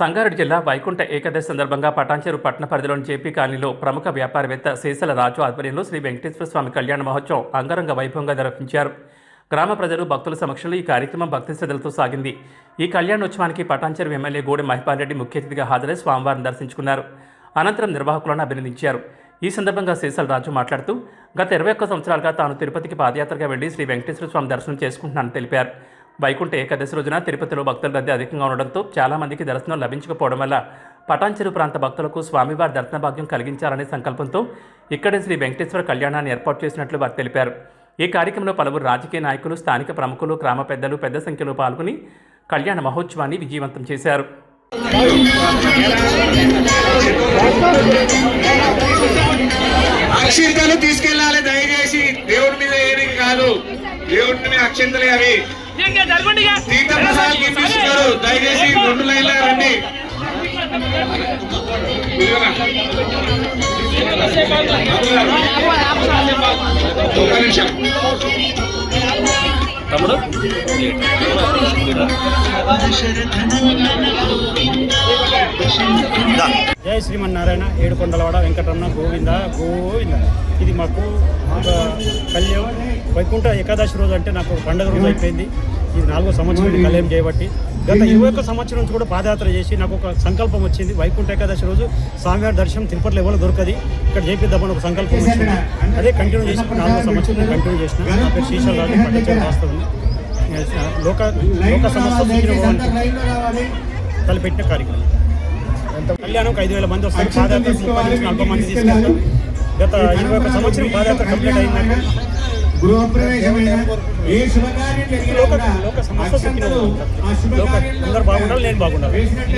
సంగారెడ్డి జిల్లా వైకుంఠ ఏకాదశి సందర్భంగా పటాన్చెరు పట్టణ పరిధిలోని జేపీ కాలనీలో ప్రముఖ వ్యాపారవేత్త శేషల రాజు ఆధ్వర్యంలో శ్రీ వెంకటేశ్వర స్వామి కళ్యాణ మహోత్సవం అంగరంగ వైభవంగా నిర్వహించారు. గ్రామ ప్రజలు భక్తుల సమక్షంలో ఈ కార్యక్రమం భక్తి శ్రద్ధలతో సాగింది. ఈ కళ్యాణోత్సవానికి పటాన్చెరు ఎమ్మెల్యే గూడెం మహిపాల్ రెడ్డి ముఖ్య అతిథిగా హాజరై స్వామివారిని దర్శించుకున్నారు. అనంతరం నిర్వాహకులను అభినందించారు. ఈ సందర్భంగా శేషల రాజు మాట్లాడుతూ గత 21 సంవత్సరాలుగా తాను తిరుపతికి పాదయాత్రగా వెళ్లి శ్రీ వెంకటేశ్వర స్వామి దర్శనం చేసుకుంటున్నానని తెలిపారు. వైకుంఠ ఏకాదశి రోజున తిరుపతిలో భక్తుల రద్దీ అధికంగా ఉండడంతో చాలామందికి దర్శనం లభించకపోవడం వల్ల పటాన్చెరు ప్రాంత భక్తులకు స్వామివారి దర్శన భాగ్యం కలిగించాలనే సంకల్పంతో ఇక్కడే శ్రీ వెంకటేశ్వర కళ్యాణాన్ని ఏర్పాటు చేసినట్లు వారు తెలిపారు. ఈ కార్యక్రమంలో పలువురు రాజకీయ నాయకులు, స్థానిక ప్రముఖులు, గ్రామ పెద్దలు పెద్ద సంఖ్యలో పాల్గొని కళ్యాణ మహోత్సవాన్ని విజయవంతం చేశారు. అక్షింతలు తీసుకెళ్ళాలి, దయచేసి దేవుడి మీద ఏమి కాదు, దేవుడి మీద అక్షింతలే అవి తీర్థ ప్రసాద్ తీసుకున్నారు. దయచేసి 2 లైన్ల రండి. ఒక నిమిషం తమ్ముడు. జై శ్రీమన్నారాయణ. ఏడుకొండలవాడ వెంకటరమణ గోవింద గోవింద. ఇది మాకు కళ్యాణం వైకుంఠ ఏకాదశి రోజు అంటే నాకు పండుగ రోజు అయిపోయింది. ఇది 4వ సంవత్సరం కళ్యాణం చేయబట్టి గత 21 సంవత్సరం నుంచి కూడా పాదయాత్ర చేసి నాకు ఒక సంకల్పం వచ్చింది. వైకుంఠ ఏకాదశి రోజు స్వామివారి దర్శనం తిరుపతిలో ఎవరు దొరకది, ఇక్కడ చేపిద్దామని ఒక సంకల్పం వచ్చింది. అదే కంటిన్యూ చేసి 4వ సంవత్సరం కంటిన్యూ చేసిన. నా పేరు శేషల రాజు, పటాన్చెరు వాస్తవం. లోక సమస్య తలపెట్టిన కార్యక్రమం. కళ్యాణం 5,000 మంది వస్తారు. పాదయాత్ర 30-40 మంది తీసుకెళ్తారు. గత 21 సంవత్సరం పాదయాత్ర కంప్లీట్ అయిందంటే లోక సమస్య అందరూ బాగుండాలి, నేను బాగుండాలి.